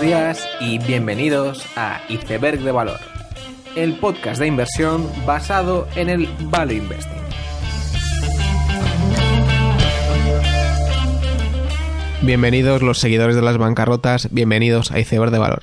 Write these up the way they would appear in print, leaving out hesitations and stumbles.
días y bienvenidos a Iceberg de Valor, el podcast de inversión basado en el Value Investing. Bienvenidos los seguidores de las bancarrotas, bienvenidos a Iceberg de Valor.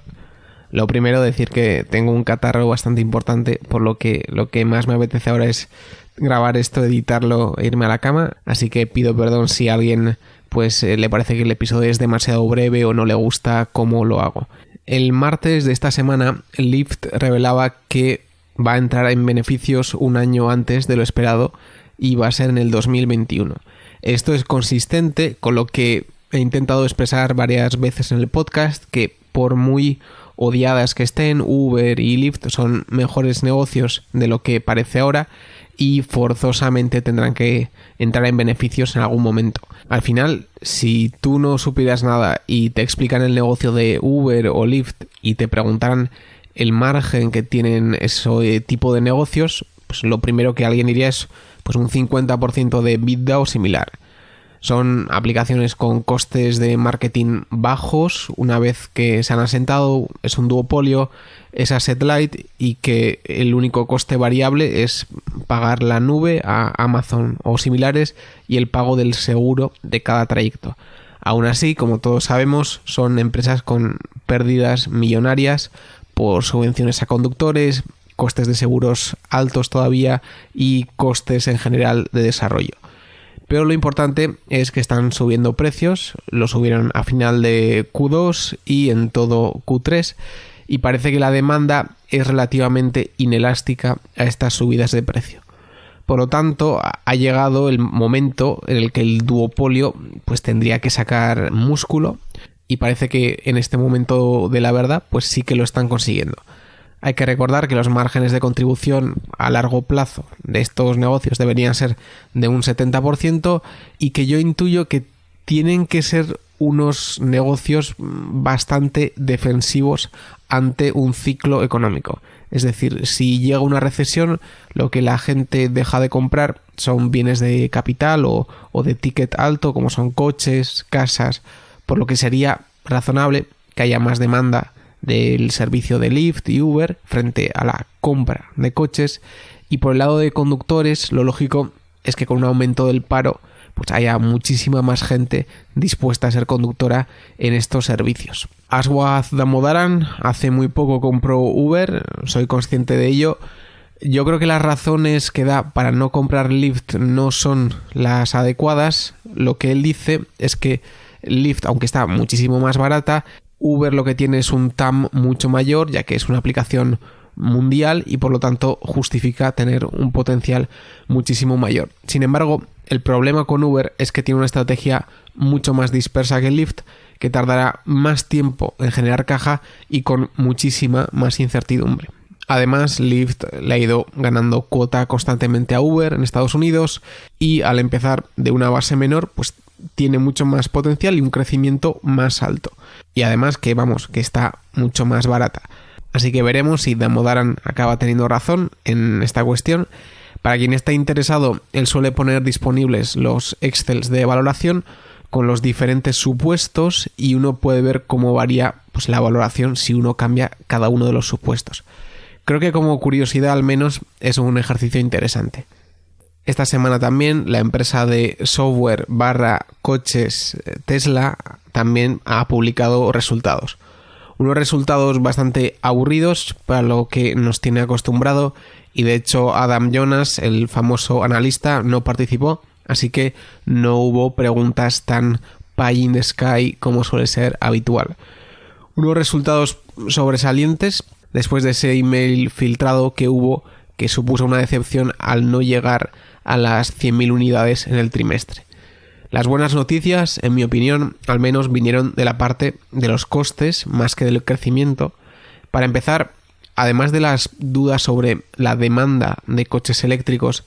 Lo primero, decir que tengo un catarro bastante importante, por lo que más me apetece ahora es grabar esto, editarlo e irme a la cama, así que pido perdón si a alguien le parece que el episodio es demasiado breve o no le gusta cómo lo hago. El martes de esta semana, Lyft revelaba que va a entrar en beneficios un año antes de lo esperado y va a ser en el 2021. Esto es consistente con lo que he intentado expresar varias veces en el podcast, que por muy odiadas que estén, Uber y Lyft son mejores negocios de lo que parece ahora y forzosamente tendrán que entrar en beneficios en algún momento. Al final, si tú no supieras nada y te explican el negocio de Uber o Lyft y te preguntaran el margen que tienen ese tipo de negocios, pues lo primero que alguien diría es pues un 50% de EBITDA o similar. Son aplicaciones con costes de marketing bajos, una vez que se han asentado, es un duopolio, es asset light y que el único coste variable es pagar la nube a Amazon o similares y el pago del seguro de cada trayecto. Aún así, como todos sabemos, son empresas con pérdidas millonarias por subvenciones a conductores, costes de seguros altos todavía y costes en general de desarrollo. Pero lo importante es que están subiendo precios, lo subieron a final de Q2 y en todo Q3 y parece que la demanda es relativamente inelástica a estas subidas de precio. Por lo tanto, ha llegado el momento en el que el duopolio pues tendría que sacar músculo y parece que en este momento de la verdad pues sí que lo están consiguiendo. Hay que recordar que los márgenes de contribución a largo plazo de estos negocios deberían ser de un 70% y que yo intuyo que tienen que ser unos negocios bastante defensivos ante un ciclo económico. Es decir, si llega una recesión, lo que la gente deja de comprar son bienes de capital o de ticket alto, como son coches, casas, por lo que sería razonable que haya más demanda del servicio de Lyft y Uber frente a la compra de coches, y por el lado de conductores lo lógico es que con un aumento del paro pues haya muchísima más gente dispuesta a ser conductora en estos servicios. Aswath Damodaran hace muy poco compró Uber, soy consciente de ello. Yo creo que las razones que da para no comprar Lyft no son las adecuadas. Lo que él dice es que Lyft, aunque está muchísimo más barata, Uber lo que tiene es un TAM mucho mayor, ya que es una aplicación mundial y por lo tanto justifica tener un potencial muchísimo mayor. Sin embargo, el problema con Uber es que tiene una estrategia mucho más dispersa que Lyft, que tardará más tiempo en generar caja y con muchísima más incertidumbre. Además, Lyft le ha ido ganando cuota constantemente a Uber en Estados Unidos y al empezar de una base menor, pues tiene mucho más potencial y un crecimiento más alto. Y además que está mucho más barata. Así que veremos si Damodaran acaba teniendo razón en esta cuestión. Para quien está interesado, él suele poner disponibles los Excels de valoración con los diferentes supuestos y uno puede ver cómo varía pues la valoración si uno cambia cada uno de los supuestos. Creo que como curiosidad al menos es un ejercicio interesante. Esta semana también la empresa de software /coches Tesla también ha publicado resultados. Unos resultados bastante aburridos para lo que nos tiene acostumbrado y de hecho Adam Jonas, el famoso analista, no participó, así que no hubo preguntas tan pie in the sky como suele ser habitual. Unos resultados sobresalientes después de ese email filtrado que hubo, que supuso una decepción al no llegar a las 100.000 unidades en el trimestre. Las buenas noticias, en mi opinión, al menos vinieron de la parte de los costes más que del crecimiento. Para empezar, además de las dudas sobre la demanda de coches eléctricos,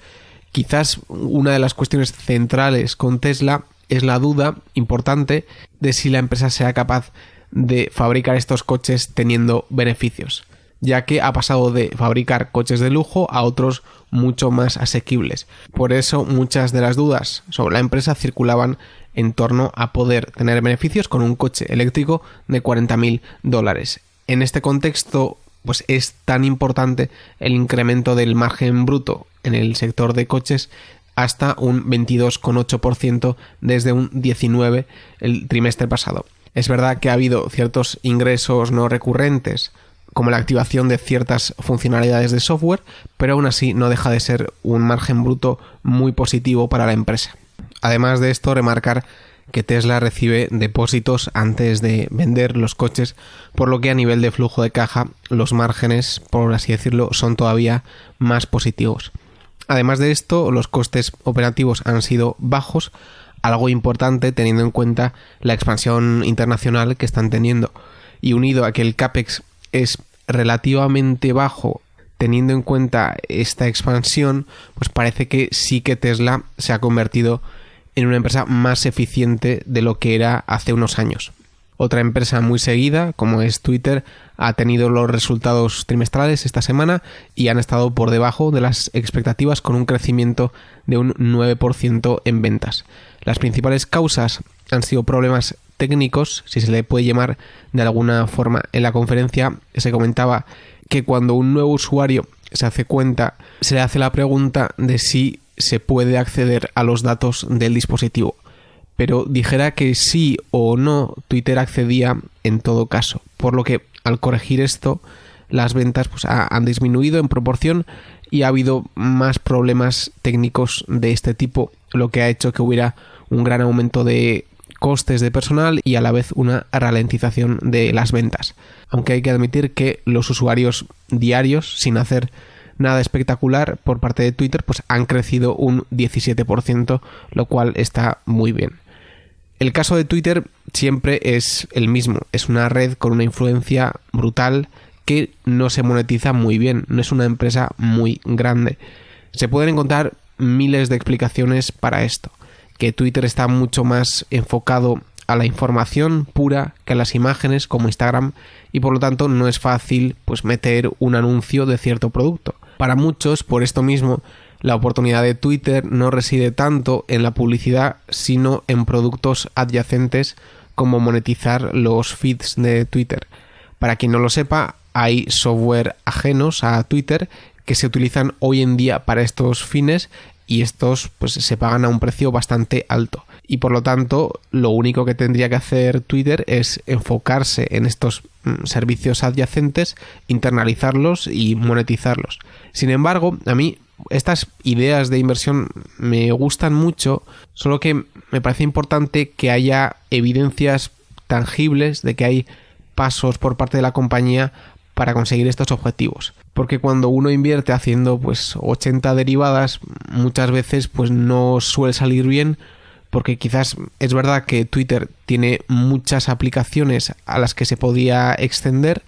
quizás una de las cuestiones centrales con Tesla es la duda importante de si la empresa sea capaz de fabricar estos coches teniendo beneficios, ya que ha pasado de fabricar coches de lujo a otros mucho más asequibles. Por eso muchas de las dudas sobre la empresa circulaban en torno a poder tener beneficios con un coche eléctrico de $40.000. En este contexto, pues es tan importante el incremento del margen bruto en el sector de coches hasta un 22,8% desde un 19% el trimestre pasado. Es verdad que ha habido ciertos ingresos no recurrentes, como la activación de ciertas funcionalidades de software, pero aún así no deja de ser un margen bruto muy positivo para la empresa. Además de esto, remarcar que Tesla recibe depósitos antes de vender los coches, por lo que a nivel de flujo de caja los márgenes, por así decirlo, son todavía más positivos. Además de esto, los costes operativos han sido bajos, algo importante teniendo en cuenta la expansión internacional que están teniendo, y unido a que el CAPEX es relativamente bajo teniendo en cuenta esta expansión, pues parece que sí que Tesla se ha convertido en una empresa más eficiente de lo que era hace unos años. Otra empresa muy seguida, como es Twitter, ha tenido los resultados trimestrales esta semana y han estado por debajo de las expectativas con un crecimiento de un 9% en ventas. Las principales causas han sido problemas técnicos, si se le puede llamar de alguna forma. En la conferencia se comentaba que cuando un nuevo usuario se hace cuenta, se le hace la pregunta de si se puede acceder a los datos del dispositivo. Pero dijera que sí o no, Twitter accedía en todo caso. Por lo que al corregir esto, las ventas pues, han disminuido en proporción y ha habido más problemas técnicos de este tipo, lo que ha hecho que hubiera un gran aumento de costes de personal y a la vez una ralentización de las ventas. Aunque hay que admitir que los usuarios diarios, sin hacer nada espectacular por parte de Twitter, pues han crecido un 17%, lo cual está muy bien. El caso de Twitter siempre es el mismo, es una red con una influencia brutal que no se monetiza muy bien, no es una empresa muy grande. Se pueden encontrar miles de explicaciones para esto, que Twitter está mucho más enfocado a la información pura que a las imágenes como Instagram y por lo tanto no es fácil pues meter un anuncio de cierto producto. Para muchos, por esto mismo, la oportunidad de Twitter no reside tanto en la publicidad, sino en productos adyacentes como monetizar los feeds de Twitter. Para quien no lo sepa, hay software ajenos a Twitter que se utilizan hoy en día para estos fines y estos pues se pagan a un precio bastante alto. Y por lo tanto, lo único que tendría que hacer Twitter es enfocarse en estos servicios adyacentes, internalizarlos y monetizarlos. Sin embargo, a mí estas ideas de inversión me gustan mucho, solo que me parece importante que haya evidencias tangibles de que hay pasos por parte de la compañía para conseguir estos objetivos. Porque cuando uno invierte haciendo pues 80 derivadas, muchas veces pues no suele salir bien, porque quizás es verdad que Twitter tiene muchas aplicaciones a las que se podía extender,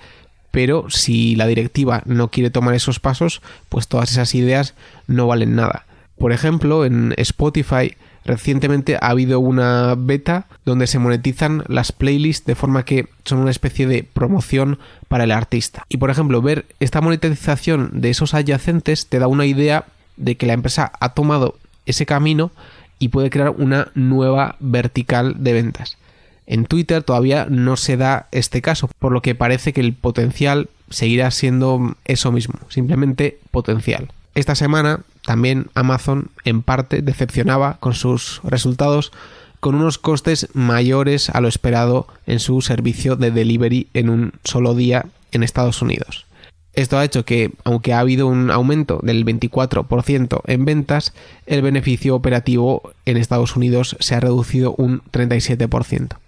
pero si la directiva no quiere tomar esos pasos, pues todas esas ideas no valen nada. Por ejemplo, en Spotify recientemente ha habido una beta donde se monetizan las playlists de forma que son una especie de promoción para el artista. Y por ejemplo, ver esta monetización de esos adyacentes te da una idea de que la empresa ha tomado ese camino y puede crear una nueva vertical de ventas. En Twitter todavía no se da este caso, por lo que parece que el potencial seguirá siendo eso mismo, simplemente potencial. Esta semana también Amazon en parte decepcionaba con sus resultados con unos costes mayores a lo esperado en su servicio de delivery en un solo día en Estados Unidos. Esto ha hecho que, aunque ha habido un aumento del 24% en ventas, el beneficio operativo en Estados Unidos se ha reducido un 37%.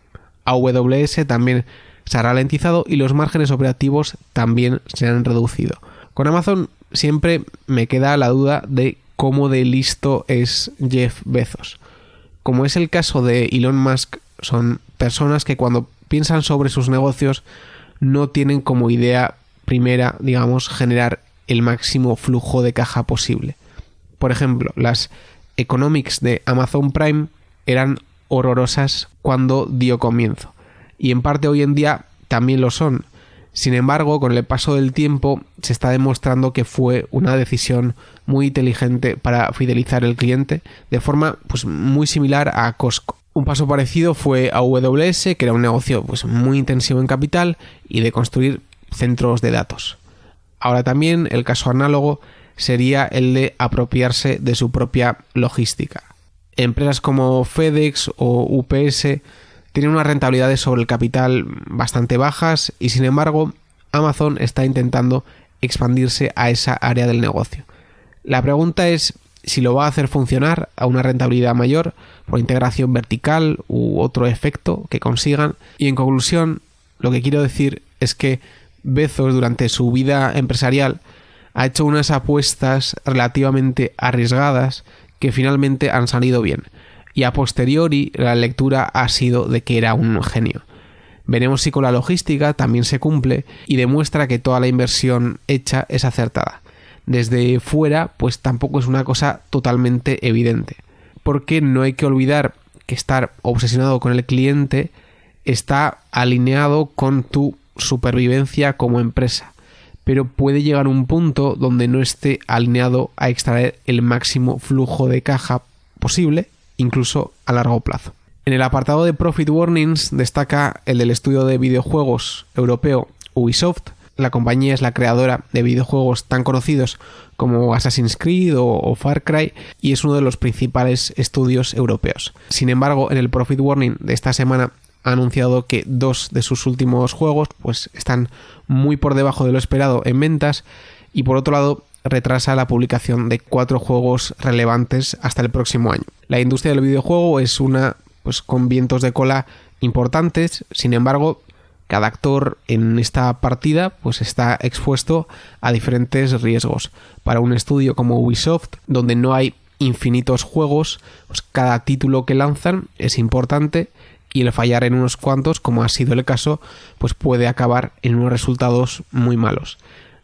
AWS también se ha ralentizado y los márgenes operativos también se han reducido. Con Amazon siempre me queda la duda de cómo de listo es Jeff Bezos. Como es el caso de Elon Musk, son personas que cuando piensan sobre sus negocios no tienen como idea primera, digamos, generar el máximo flujo de caja posible. Por ejemplo, las economics de Amazon Prime eran horrorosas cuando dio comienzo y en parte hoy en día también lo son. Sin embargo, con el paso del tiempo se está demostrando que fue una decisión muy inteligente para fidelizar el cliente de forma pues muy similar a Costco. Un paso parecido fue AWS, que era un negocio pues muy intensivo en capital y de construir centros de datos. Ahora también el caso análogo sería el de apropiarse de su propia logística. Empresas como FedEx o UPS tienen unas rentabilidades sobre el capital bastante bajas y sin embargo Amazon está intentando expandirse a esa área del negocio. La pregunta es si lo va a hacer funcionar a una rentabilidad mayor por integración vertical u otro efecto que consigan. Y en conclusión, lo que quiero decir es que Bezos durante su vida empresarial ha hecho unas apuestas relativamente arriesgadas que finalmente han salido bien. Y a posteriori la lectura ha sido de que era un genio. Veremos si con la logística también se cumple y demuestra que toda la inversión hecha es acertada. Desde fuera, pues tampoco es una cosa totalmente evidente. Porque no hay que olvidar que estar obsesionado con el cliente está alineado con tu supervivencia como empresa. Pero puede llegar un punto donde no esté alineado a extraer el máximo flujo de caja posible, incluso a largo plazo. En el apartado de Profit Warnings destaca el del estudio de videojuegos europeo Ubisoft. La compañía es la creadora de videojuegos tan conocidos como Assassin's Creed o Far Cry y es uno de los principales estudios europeos. Sin embargo, en el Profit Warning de esta semana ha anunciado que 2 de sus últimos juegos pues están muy por debajo de lo esperado en ventas y por otro lado retrasa la publicación de 4 juegos relevantes hasta el próximo año. La industria del videojuego es una pues con vientos de cola importantes, sin embargo, cada actor en esta partida pues está expuesto a diferentes riesgos. Para un estudio como Ubisoft, donde no hay infinitos juegos, pues cada título que lanzan es importante y el fallar en unos cuantos, como ha sido el caso, pues puede acabar en unos resultados muy malos.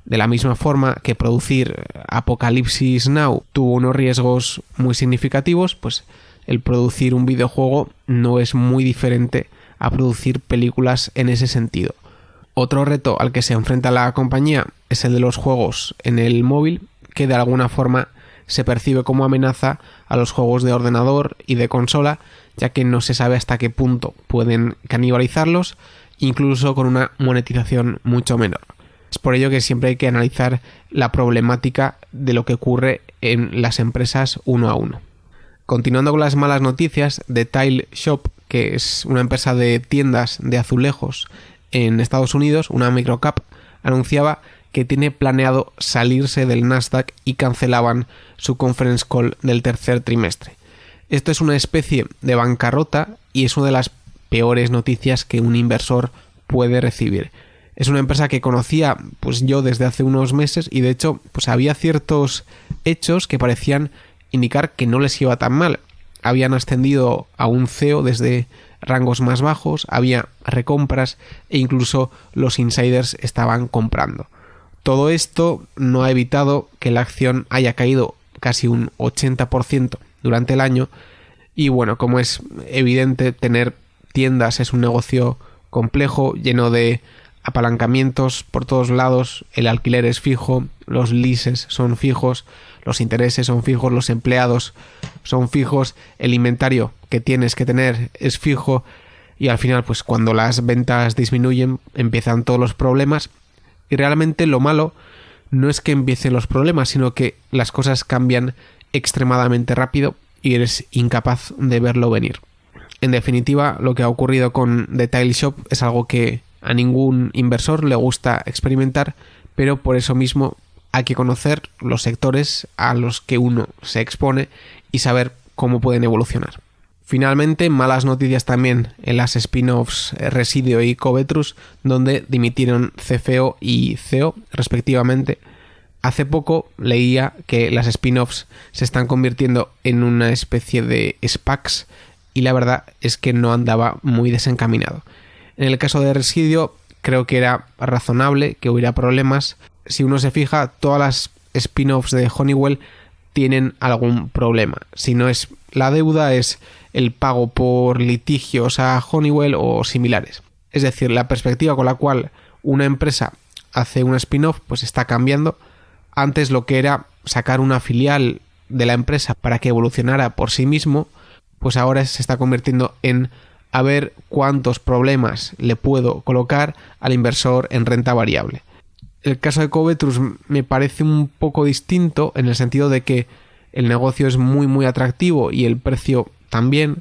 De la misma forma que producir Apocalypse Now tuvo unos riesgos muy significativos, pues el producir un videojuego no es muy diferente a producir películas en ese sentido. Otro reto al que se enfrenta la compañía es el de los juegos en el móvil, que de alguna forma se percibe como amenaza a los juegos de ordenador y de consola, ya que no se sabe hasta qué punto pueden canibalizarlos, incluso con una monetización mucho menor. Es por ello que siempre hay que analizar la problemática de lo que ocurre en las empresas uno a uno. Continuando con las malas noticias, The Tile Shop, que es una empresa de tiendas de azulejos en Estados Unidos, una microcap, anunciaba que tiene planeado salirse del Nasdaq y cancelaban su conference call del tercer trimestre. Esto es una especie de bancarrota y es una de las peores noticias que un inversor puede recibir. Es una empresa que conocía pues yo desde hace unos meses y de hecho pues había ciertos hechos que parecían indicar que no les iba tan mal. Habían ascendido a un CEO desde rangos más bajos, había recompras e incluso los insiders estaban comprando. Todo esto no ha evitado que la acción haya caído casi un 80% durante el año y bueno, como es evidente, tener tiendas es un negocio complejo, lleno de apalancamientos por todos lados, el alquiler es fijo, los leases son fijos, los intereses son fijos, los empleados son fijos, el inventario que tienes que tener es fijo y al final pues cuando las ventas disminuyen empiezan todos los problemas y realmente lo malo no es que empiecen los problemas sino que las cosas cambian extremadamente rápido y eres incapaz de verlo venir. En definitiva, lo que ha ocurrido con The Tile Shop es algo que a ningún inversor le gusta experimentar, pero por eso mismo hay que conocer los sectores a los que uno se expone y saber cómo pueden evolucionar. Finalmente, malas noticias también en las spin-offs Resideo y Covetrus, donde dimitieron CFO y CEO respectivamente. Hace poco leía que las spin-offs se están convirtiendo en una especie de SPACs y la verdad es que no andaba muy desencaminado. En el caso de Resideo creo que era razonable que hubiera problemas. Si uno se fija, todas las spin-offs de Honeywell tienen algún problema. Si no es la deuda, es el pago por litigios a Honeywell o similares. Es decir, la perspectiva con la cual una empresa hace un spin-off pues está cambiando. Antes lo que era sacar una filial de la empresa para que evolucionara por sí mismo, pues ahora se está convirtiendo en a ver cuántos problemas le puedo colocar al inversor en renta variable. El caso de Covetrus me parece un poco distinto en el sentido de que el negocio es muy atractivo y el precio también.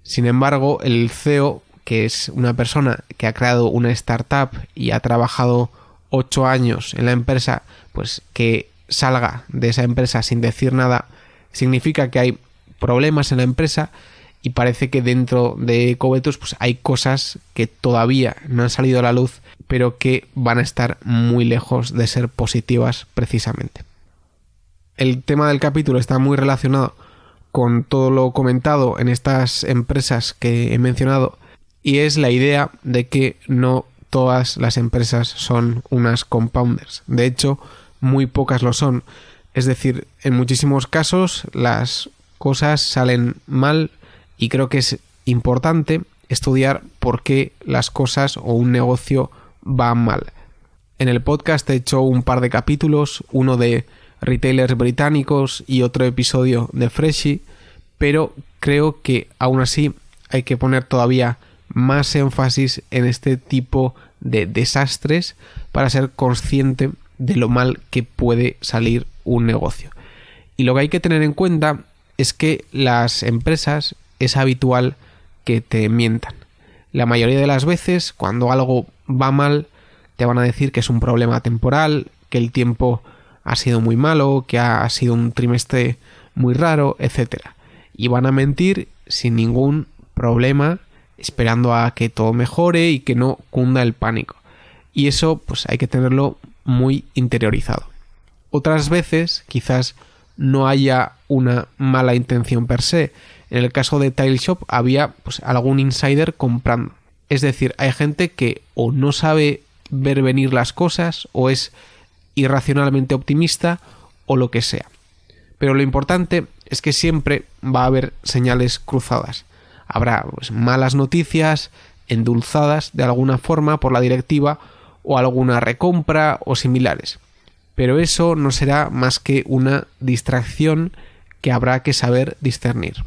Sin embargo, el CEO, que es una persona que ha creado una startup y ha trabajado 8 años en la empresa, pues que salga de esa empresa sin decir nada significa que hay problemas en la empresa, y parece que dentro de Covetrus pues hay cosas que todavía no han salido a la luz, pero que van a estar muy lejos de ser positivas precisamente. El tema del capítulo está muy relacionado con todo lo comentado en estas empresas que he mencionado, y es la idea de que no todas las empresas son unas compounders. De hecho, muy pocas lo son. Es decir, en muchísimos casos las cosas salen mal, y creo que es importante estudiar por qué las cosas o un negocio van mal. En el podcast he hecho un par de capítulos, uno de retailers británicos y otro episodio de Freshii, pero creo que aún así hay que poner todavía más énfasis en este tipo de desastres para ser consciente de lo mal que puede salir un negocio. Y lo que hay que tener en cuenta es que las empresas es habitual que te mientan. La mayoría de las veces, cuando algo va mal, te van a decir que es un problema temporal, que el tiempo ha sido muy malo, que ha sido un trimestre muy raro, etc. Y van a mentir sin ningún problema, esperando a que todo mejore y que no cunda el pánico. Y eso pues hay que tenerlo muy interiorizado. Otras veces quizás no haya una mala intención per se. En el caso de Tile Shop había pues algún insider comprando. Es decir, hay gente que o no sabe ver venir las cosas, o es irracionalmente optimista, o lo que sea. Pero lo importante es que siempre va a haber señales cruzadas. Habrá pues malas noticias endulzadas de alguna forma por la directiva, o alguna recompra o similares. Pero eso no será más que una distracción que habrá que saber discernir.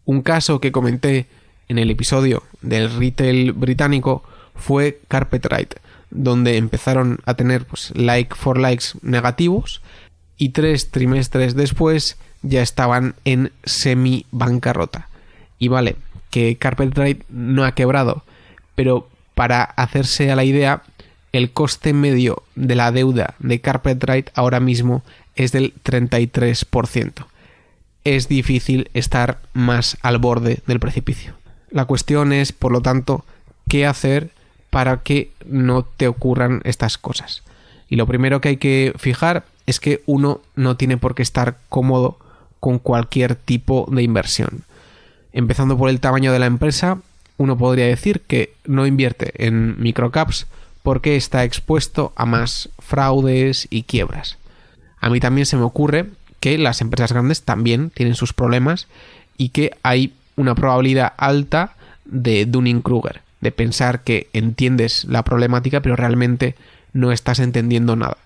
Un caso que comenté en el episodio del retail británico fue Carpetright, donde empezaron a tener pues like for likes negativos, y 3 trimestres después ya estaban en semi bancarrota. Y vale, que Carpetright no ha quebrado, pero para hacerse a la idea, el coste medio de la deuda de Carpetright ahora mismo es del 33%. Es difícil estar más al borde del precipicio. La cuestión es, por lo tanto, qué hacer para que no te ocurran estas cosas. Y lo primero que hay que fijar es que uno no tiene por qué estar cómodo con cualquier tipo de inversión. Empezando por el tamaño de la empresa, uno podría decir que no invierte en microcaps porque está expuesto a más fraudes y quiebras. A mí también se me ocurre que las empresas grandes también tienen sus problemas y que hay una probabilidad alta de Dunning-Kruger, de pensar que entiendes la problemática pero realmente no estás entendiendo nada.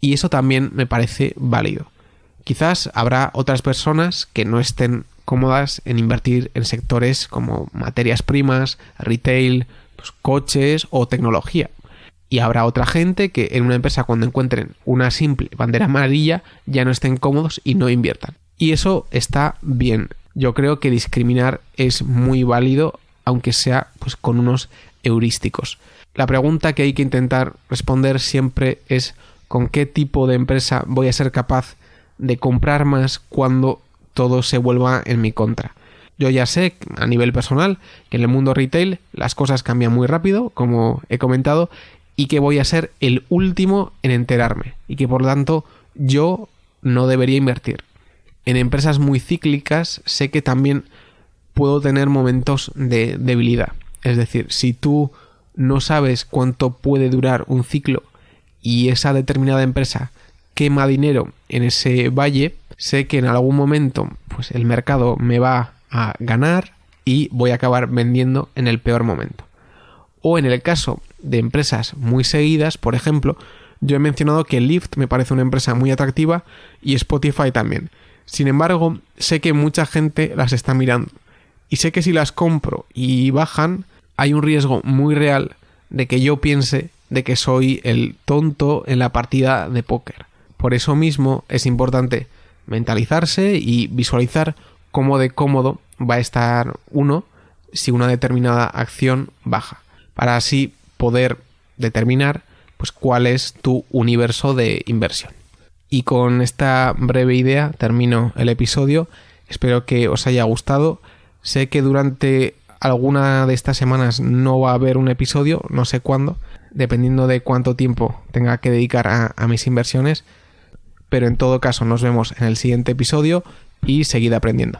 Y eso también me parece válido. Quizás habrá otras personas que no estén cómodas en invertir en sectores como materias primas, retail, pues, coches o tecnología. Y habrá otra gente que en una empresa, cuando encuentren una simple bandera amarilla, ya no estén cómodos y no inviertan. Y eso está bien. Yo creo que discriminar es muy válido, aunque sea pues con unos heurísticos. La pregunta que hay que intentar responder siempre es: ¿con qué tipo de empresa voy a ser capaz de comprar más cuando todo se vuelva en mi contra? Yo ya sé, a nivel personal, que en el mundo retail las cosas cambian muy rápido, como he comentado, y que voy a ser el último en enterarme, y que por lo tanto yo no debería invertir. En empresas muy cíclicas sé que también puedo tener momentos de debilidad. Es decir, si tú no sabes cuánto puede durar un ciclo y esa determinada empresa quema dinero en ese valle, sé que en algún momento pues el mercado me va a ganar y voy a acabar vendiendo en el peor momento. O en el caso de empresas muy seguidas, por ejemplo, yo he mencionado que Lyft me parece una empresa muy atractiva y Spotify también. Sin embargo, sé que mucha gente las está mirando. Y sé que si las compro y bajan, hay un riesgo muy real de que yo piense de que soy el tonto en la partida de póker. Por eso mismo es importante mentalizarse y visualizar cómo de cómodo va a estar uno si una determinada acción baja, para así poder determinar pues cuál es tu universo de inversión. Y con esta breve idea termino el episodio. Espero que os haya gustado. Sé que durante alguna de estas semanas no va a haber un episodio, no sé cuándo, dependiendo de cuánto tiempo tenga que dedicar a mis inversiones. Pero en todo caso nos vemos en el siguiente episodio y seguid aprendiendo.